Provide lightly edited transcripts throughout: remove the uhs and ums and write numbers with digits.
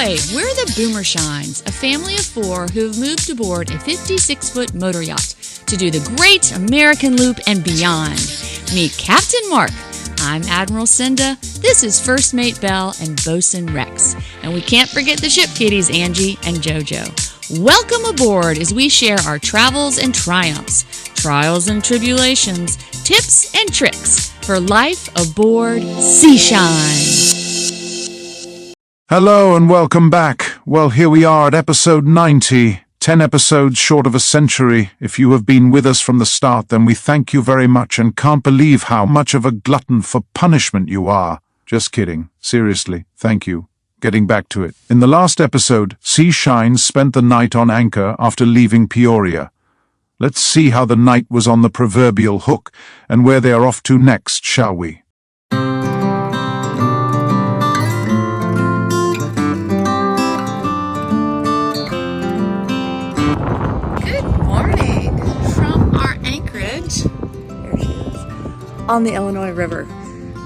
Hey, we're the Boomershines, a family of 4 who've moved aboard a 56-foot motor yacht to do the Great American Loop and beyond. Meet Captain Mark. I'm Admiral Cinda. This is First Mate Belle and Bosun Rex. And we can't forget the ship kitties, Angie and JoJo. Welcome aboard as we share our travels and triumphs, trials and tribulations, tips and tricks for life aboard Seashine. Hello and welcome back. Well, here we are at episode 90, 10 episodes short of a century. If you have been with us from the start, then we thank you very much and can't believe how much of a glutton for punishment you are. Just kidding. Seriously, thank you. Getting back to it. In the last episode, Seashine spent the night on anchor after leaving Peoria. Let's see how the night was on the proverbial hook and where they are off to next, shall we? On the Illinois River.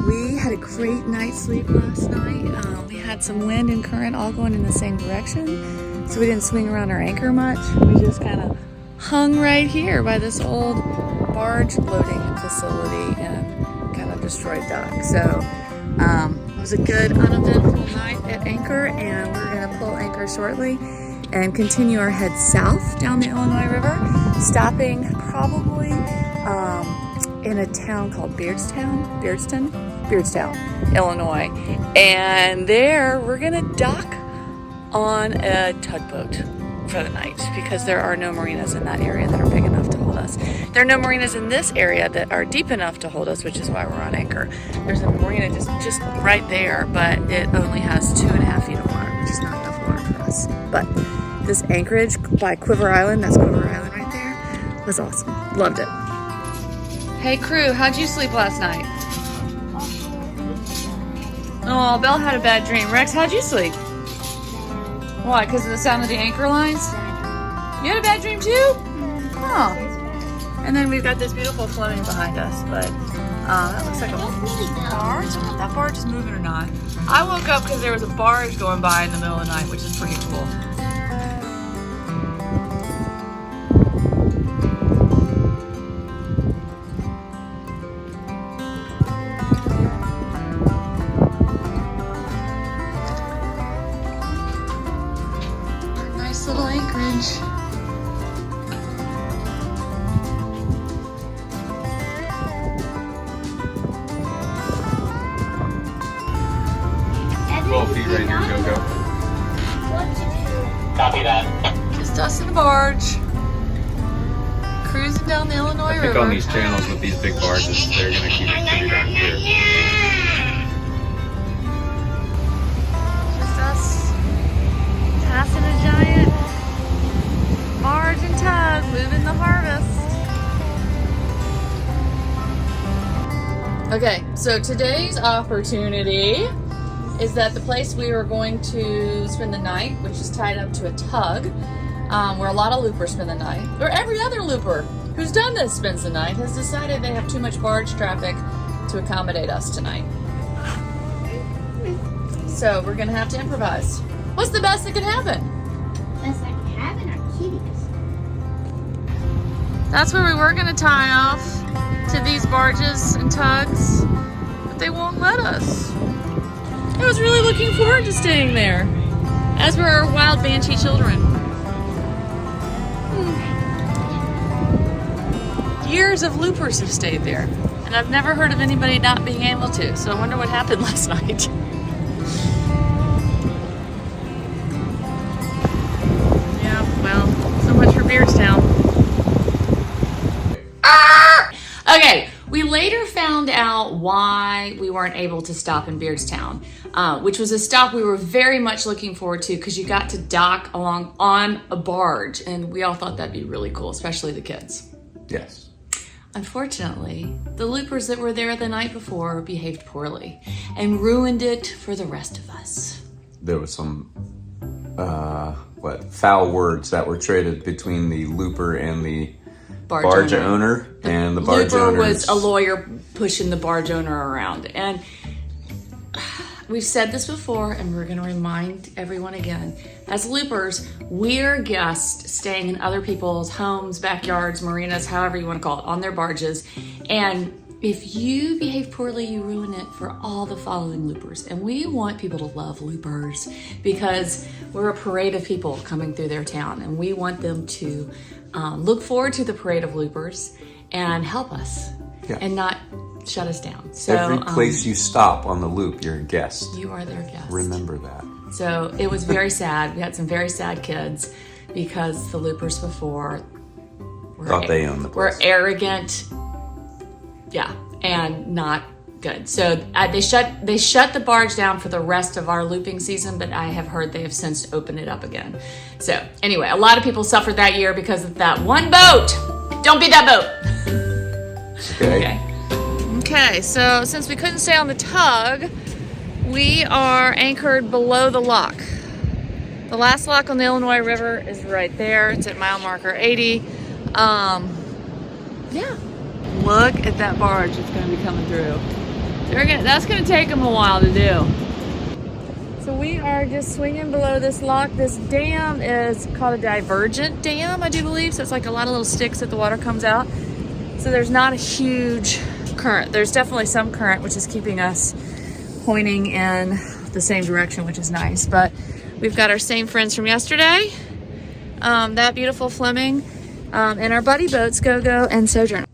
We had a great night's sleep last night. We had some wind and current all going in the same direction, so we didn't swing around our anchor much. We just kind of hung right here by this old barge loading facility and kind of destroyed dock. So it was a good uneventful night at anchor, and we're going to pull anchor shortly and continue our head south down the Illinois River, stopping probably in a town called Beardstown, Illinois. And there we're gonna dock on a tugboat for the night because there are no marinas in that area that are big enough to hold us. There are no marinas in this area that are deep enough to hold us, which is why we're on anchor. There's a marina just right there, but it only has 2.5 feet of water, which is not enough water for us. But this anchorage by Quiver Island, that's Quiver Island right there, was awesome. Loved it. Hey crew, how'd you sleep last night? Oh, Belle had a bad dream. Rex, how'd you sleep? Why, because of the sound of the anchor lines? You had a bad dream too? Oh. And then we've got this beautiful floating behind us, but that looks like a barge. I don't know if that barge is moving or not. I woke up because there was a barge going by in the middle of the night, which is pretty cool. Little anchorage. Feet right here, go. Copy that. Just us in the barge. Cruising down the Illinois River. I think on these channels with these big barges, they're going to keep it pretty darn clear. Just us passing a giant barge and tug, moving the harvest. Okay, so today's opportunity is that the place we were going to spend the night, which is tied up to a tug, where a lot of loopers spend the night, or every other looper who's done this spends the night, has decided they have too much barge traffic to accommodate us tonight. So we're gonna have to improvise. What's the best that could happen? Best that can happen are kitties. That's where we were gonna tie off to these barges and tugs, but they won't let us. I was really looking forward to staying there, as were our wild banshee children. Years of loopers have stayed there, and I've never heard of anybody not being able to, so I wonder what happened last night. Yeah, well, so much for Beardstown. Okay, we later found out why we weren't able to stop in Beardstown, which was a stop we were very much looking forward to because you got to dock along on a barge, and we all thought that'd be really cool, especially the kids. Yes. Unfortunately, the loopers that were there the night before behaved poorly and ruined it for the rest of us. There was some, foul words that were traded between the looper and the barge owner. And the barge owner was a lawyer pushing the barge owner around. And we've said this before, and we're gonna remind everyone again. As loopers, we're guests staying in other people's homes, backyards, marinas, however you wanna call it, on their barges. And if you behave poorly, you ruin it for all the following loopers. And we want people to love loopers because we're a parade of people coming through their town, and we want them to look forward to the parade of loopers and help us and not shut us down. So every place you stop on the loop, you're a guest. You are their guest. Remember that. So it was very sad. We had some very sad kids because the loopers before thought they owned the place. Were arrogant, and not good. So they shut the barge down for the rest of our looping season, but I have heard they have since opened it up again. So anyway, a lot of people suffered that year because of that one boat. Don't be that boat. Okay, so since we couldn't stay on the tug, we are anchored below the lock. The last lock on the Illinois River is right there. It's at mile marker 80. Look at that barge that's going to be coming through. That's going to take them a while to do. So we are just swinging below this lock. This dam is called a divergent dam, I do believe. So it's like a lot of little sticks that the water comes out. So there's not a huge current. There's definitely some current, which is keeping us pointing in the same direction, which is nice. But we've got our same friends from yesterday, that beautiful Fleming, and our buddy boats, Go-Go and Sojourner.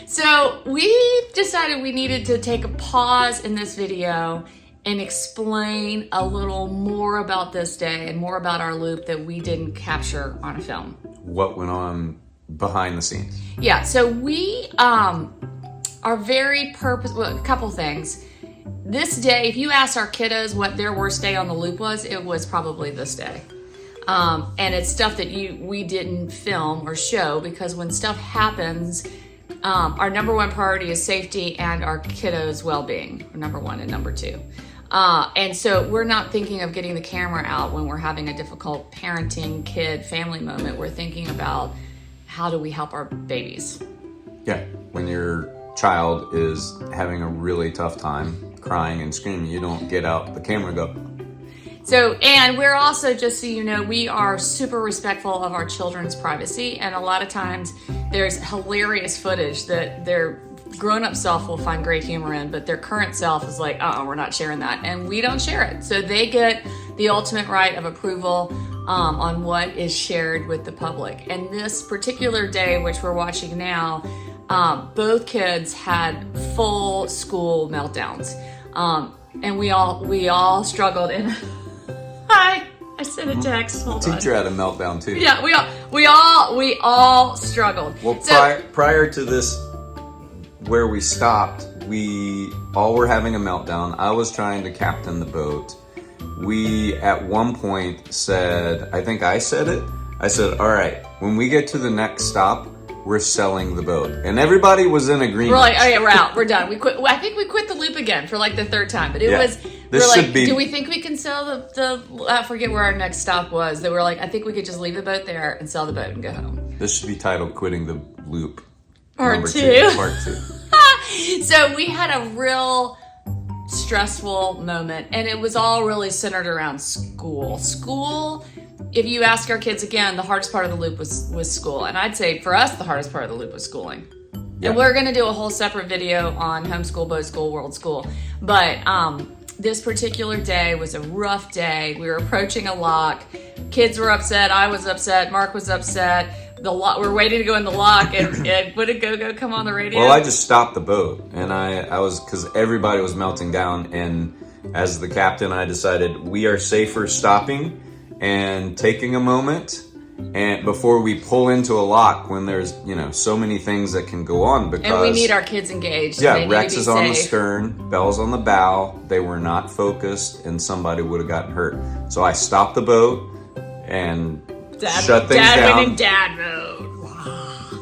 So we decided we needed to take a pause in this video and explain a little more about this day and more about our loop that we didn't capture on a film. What went on behind the scenes? Yeah, so we are very well, a couple things. This day, if you ask our kiddos what their worst day on the loop was, it was probably this day. And it's stuff that we didn't film or show because when stuff happens, our number one priority is safety and our kiddos' well-being, number one and number two. And so we're not thinking of getting the camera out when we're having a difficult parenting, kid, family moment. We're thinking about how do we help our babies? Yeah, when your child is having a really tough time crying and screaming, you don't get out the camera and go. So, and we're also, just so you know, we are super respectful of our children's privacy. And a lot of times there's hilarious footage that their grown-up self will find great humor in, but their current self is like, we're not sharing that. And we don't share it. So they get the ultimate right of approval on what is shared with the public. And this particular day, which we're watching now, both kids had full school meltdowns. And we all struggled. And I sent a text. Hold on. Teacher had a meltdown too. Yeah, we all struggled. Well, prior to this, where we stopped, we all were having a meltdown. I was trying to captain the boat. We at one point said, I think I said it. I said, all right, when we get to the next stop, we're selling the boat. And everybody was in agreement. We're like, oh yeah, we're out. We're done. We quit. I think we quit the loop again for like the third time. But it was, we're like, do we think we can sell the I forget where our next stop was. They were like, I think we could just leave the boat there and sell the boat and go home. This should be titled Quitting the Loop. Part two. Part 2. So we had a real stressful moment, and it was all really centered around school. School, if you ask our kids again, the hardest part of the loop was school. And I'd say for us, the hardest part of the loop was schooling. Yeah. And we're going to do a whole separate video on homeschool, boat school, world school. But this particular day was a rough day. We were approaching a lock. Kids were upset. I was upset. Mark was upset. We're waiting to go in the lock, and what did Go-Go come on the radio? Well, I just stopped the boat, and I was, because everybody was melting down, and as the captain, I decided we are safer stopping and taking a moment, and before we pull into a lock when there's, so many things that can go on, because... And we need our kids engaged. Yeah, Rex is on the stern, Belle's on the bow, they were not focused, and somebody would have gotten hurt. So I stopped the boat, and... shut things down. Dad went in dad mode.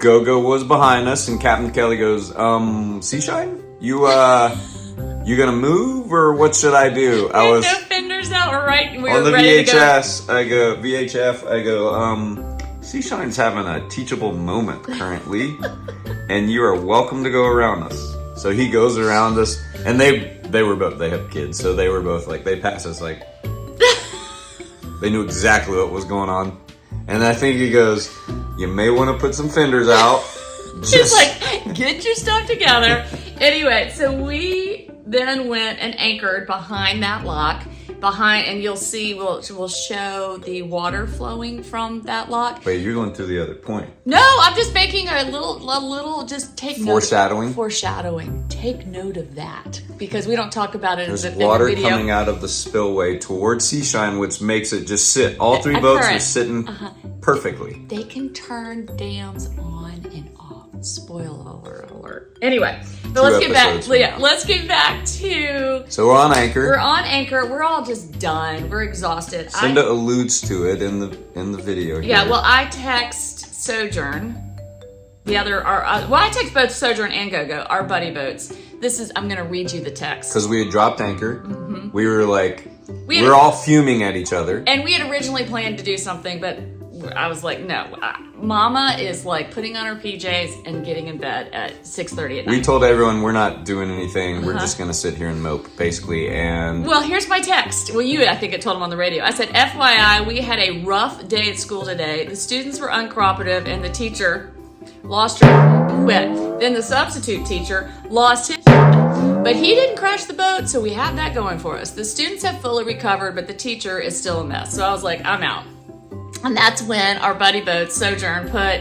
Go-Go was behind us, and Captain Kelly goes, Seashine? You gonna move, or what should I do? No fenders out, right? We on were the ready VHS, I go, Seashine's having a teachable moment currently, and you are welcome to go around us. So he goes around us, and they they have kids, so they were both like, they passed us like, they knew exactly what was going on. And I think he goes, you may want to put some fenders out. He's like, get your stuff together. Anyway, so we then went and anchored behind that lock. And you'll see, we'll show the water flowing from that lock. Wait, you're going to the other point. No, I'm just making a little, just take Foreshadowing? Foreshadowing. Take note of that. Because we don't talk about it There's in the water video. coming out of the spillway towards Seashine, which makes it just sit. All three boats are sitting perfectly. They can turn dams on and off. Spoiler alert. Anyway, but let's get back. Yeah, let's get back to. So we're on anchor. We're on anchor. We're all just done. We're exhausted. Cinda alludes to it in the video. Yeah. Here. Well, I text Sojourn. The other are I text both Sojourn and GoGo, our buddy boats. I'm gonna read you the text because we had dropped anchor. Mm-hmm. We were like, we're all fuming at each other, and we had originally planned to do something, but I was like, no. Mama is like putting on her PJs and getting in bed at 6:30 at night. We told everyone we're not doing anything. We're just gonna sit here and mope, basically. And well, here's my text. Well, I think I told him on the radio. I said, FYI, we had a rough day at school today. The students were uncooperative, and the teacher lost her quit. Then the substitute teacher lost his. But he didn't crash the boat, so we have that going for us. The students have fully recovered, but the teacher is still a mess. So I was like, I'm out. And that's when our buddy boat, Sojourn, put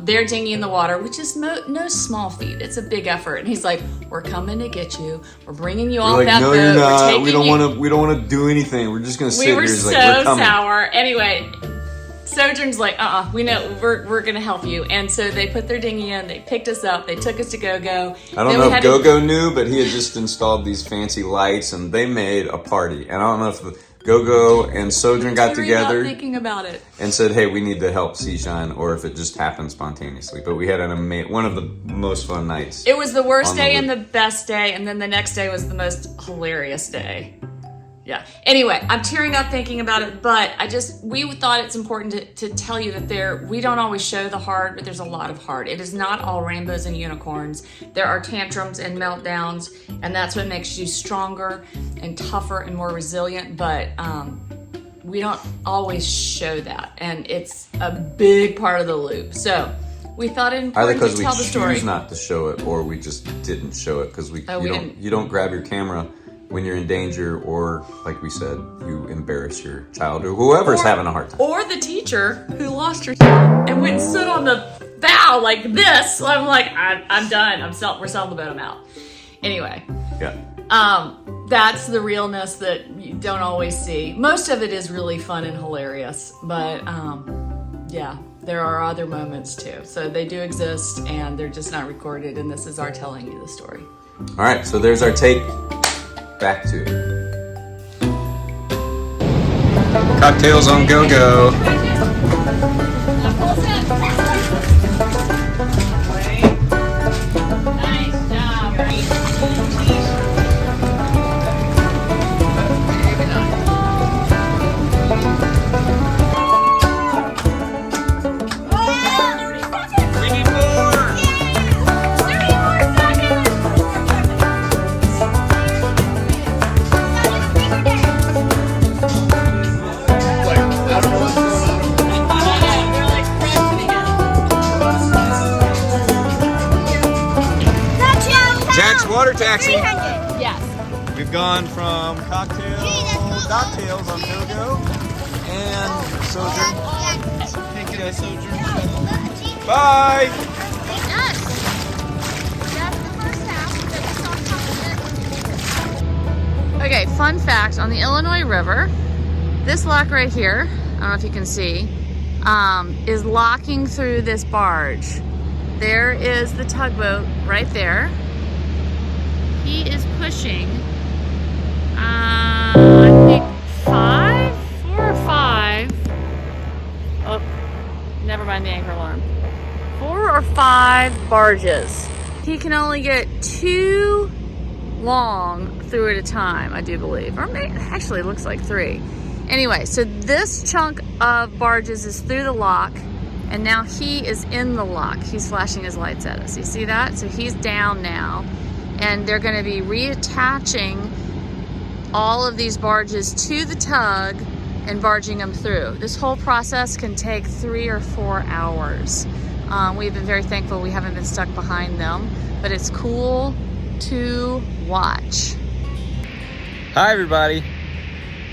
their dinghy in the water, which is no small feat. It's a big effort. And he's like, we're coming to get you. We're bringing you off that boat. No, you're not. We don't want to do anything. We're just going to sit here. We were so like, sour. Anyway, Sojourn's like, we know, we're going to help you. And so they put their dinghy in. They picked us up. They took us to GoGo. I don't know if GoGo knew, but he had just installed these fancy lights, and they made a party. And I don't know if GoGo and Sojourn got together thinking about it and said, hey, we need to help Seashine, or if it just happened spontaneously. But we had one of the most fun nights. It was the worst day and the best day, and then the next day was the most hilarious day. Yeah. Anyway, I'm tearing up thinking about it, but we thought it's important to tell you that we don't always show the hard, but there's a lot of hard. It is not all rainbows and unicorns. There are tantrums and meltdowns, and that's what makes you stronger and tougher and more resilient, but we don't always show that, and it's a big part of the loop. So we thought it important to tell the story. Either because we choose not to show it, or we just didn't show it because you don't grab your camera when you're in danger, or like we said, you embarrass your child or whoever's having a hard time. Or the teacher who lost her and went and stood on the bow like this. So I'm like, I'm done. We're selling the boat. I'm out. Anyway. Yeah. That's the realness that you don't always see. Most of it is really fun and hilarious, but yeah, there are other moments too. So they do exist, and they're just not recorded, and this is our telling you the story. All right, so there's our take. Back to it. Cocktails on GoGo. Water taxi. Yes. We've gone from cocktails on GoGo and Sojourn. Thank you, Sojourn. Bye. Okay, fun fact on the Illinois River, this lock right here, I don't know if you can see, is locking through this barge. There is the tugboat right there. He is pushing, I think 4 or 5. Oh, never mind the anchor alarm. 4 or 5 barges. He can only get 2 long through at a time, I do believe. Or maybe, actually, it looks like 3. Anyway, so this chunk of barges is through the lock, and now he is in the lock. He's flashing his lights at us. You see that? So he's down now. and they're going to be reattaching all of these barges to the tug and barging them through. This whole process can take 3 or 4 hours. We've been very thankful we haven't been stuck behind them, but it's cool to watch. Hi everybody,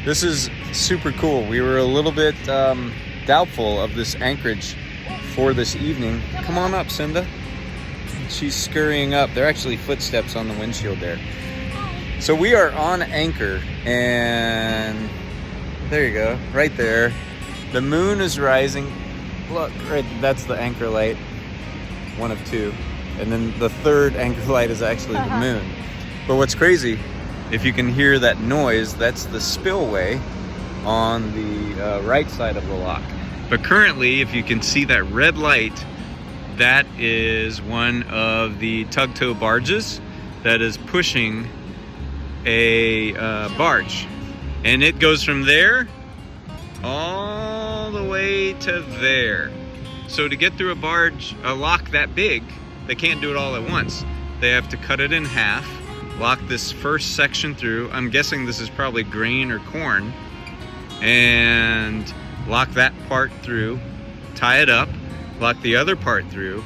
this is super cool. We were a little bit doubtful of this anchorage for this evening. Come on up, Cinda. She's scurrying up. There are actually footsteps on the windshield there. So we are on anchor, and there you go, right there. The moon is rising. Look, right, that's the anchor light, one of two. And then the third anchor light is actually the moon. But what's crazy, if you can hear that noise, that's the spillway on the right side of the lock. But currently, if you can see that red light, that is one of the tug tow barges that is pushing a barge, and it goes from there all the way to there. So to get through a lock that big, they can't do it all at once. They have to cut it in half, lock this first section through. I'm guessing this is probably grain or corn, and lock that part through, tie it up, lock the other part through,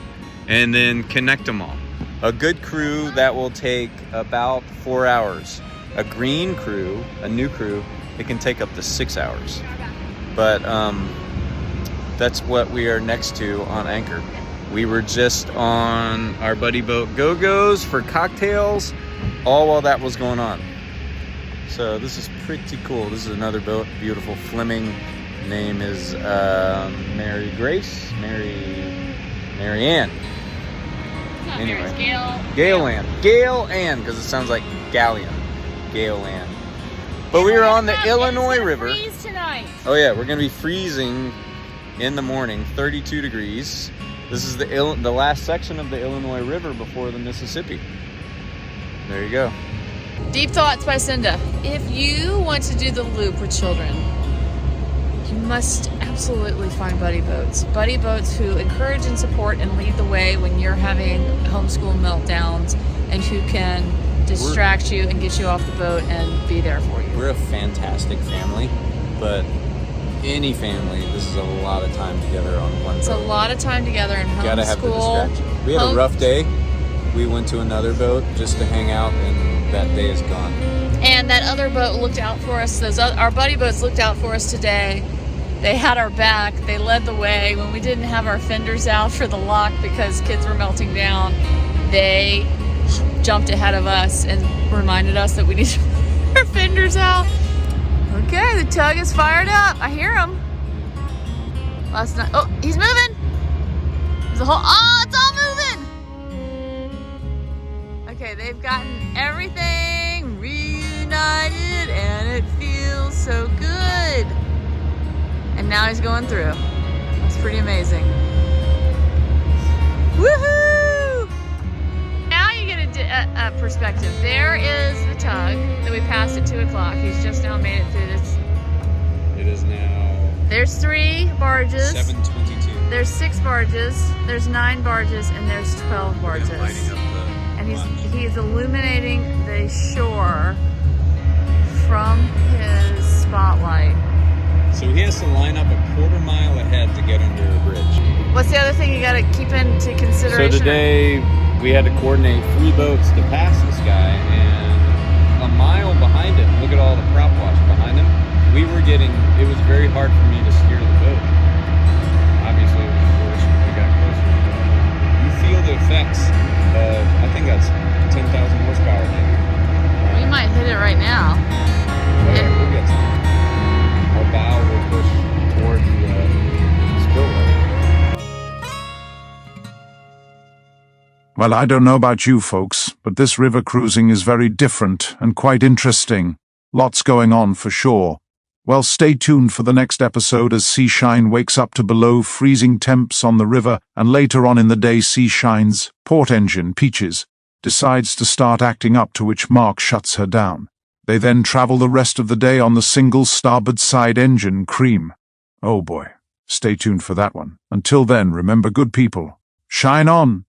and then connect them all. A good crew, that will take about 4 hours. A green crew, a new crew, it can take up to 6 hours. But that's what we are next to on anchor. We were just on our buddy boat Go-Go's for cocktails, all while that was going on. So this is pretty cool. This is another boat, beautiful Fleming. Name is Mary Ann. Anyway, Gail Ann, because it sounds like galleon. Gail Ann. But we were on the Illinois River. Tonight. Oh yeah, we're gonna be freezing in the morning, 32 degrees. This is the last section of the Illinois River before the Mississippi. There you go. Deep thoughts by Cinda. If you want to do the loop with children, you must absolutely find buddy boats. Buddy boats who encourage and support and lead the way when you're having homeschool meltdowns, and who can distract you and get you off the boat and be there for you. We're a fantastic family, but any family, this is a lot of time together on one boat. It's a lot of time together in homeschool. Gotta have the distraction. We had a rough day. We went to another boat just to hang out, and that day is gone. And that other boat looked out for us. Our buddy boats looked out for us today. They had our back. They led the way. When we didn't have our fenders out for the lock because kids were melting down, they jumped ahead of us and reminded us that we need to put our fenders out. Okay, the tug is fired up. I hear him. Last night. Oh, he's moving. There's a whole. Oh, it's all moving. Okay, they've gotten everything reunited, and it feels so good. And now he's going through. It's pretty amazing. Woohoo! Now you get a perspective. There is the tug that we passed at 2 o'clock. He's just now made it through this. It is now There's 3 barges. 7:22. There's 6 barges. There's 9 barges, and there's 12 barges. Lighting up the And he's illuminating the shore from his spotlight. So he has to line up a quarter mile ahead to get under a bridge. What's the other thing you got to keep into consideration? So today we had to coordinate 3 boats to pass this guy, and a mile behind him, look at all the prop wash behind him, it was very hard for me to steer the boat. Obviously it was worse when we got closer. You feel the effects of, I think that's 10,000 horsepower maybe. We might hit it right now. Whatever, we'll get some. Our bow will push toward the spillway. Well, I don't know about you folks, but this river cruising is very different and quite interesting. Lots going on for sure. Well, stay tuned for the next episode as Seashine wakes up to below freezing temps on the river, and later on in the day Seashine's port engine, Peaches, decides to start acting up, to which Mark shuts her down. They then travel the rest of the day on the single starboard side engine, Cream. Oh boy, stay tuned for that one. Until then, remember, good people, shine on!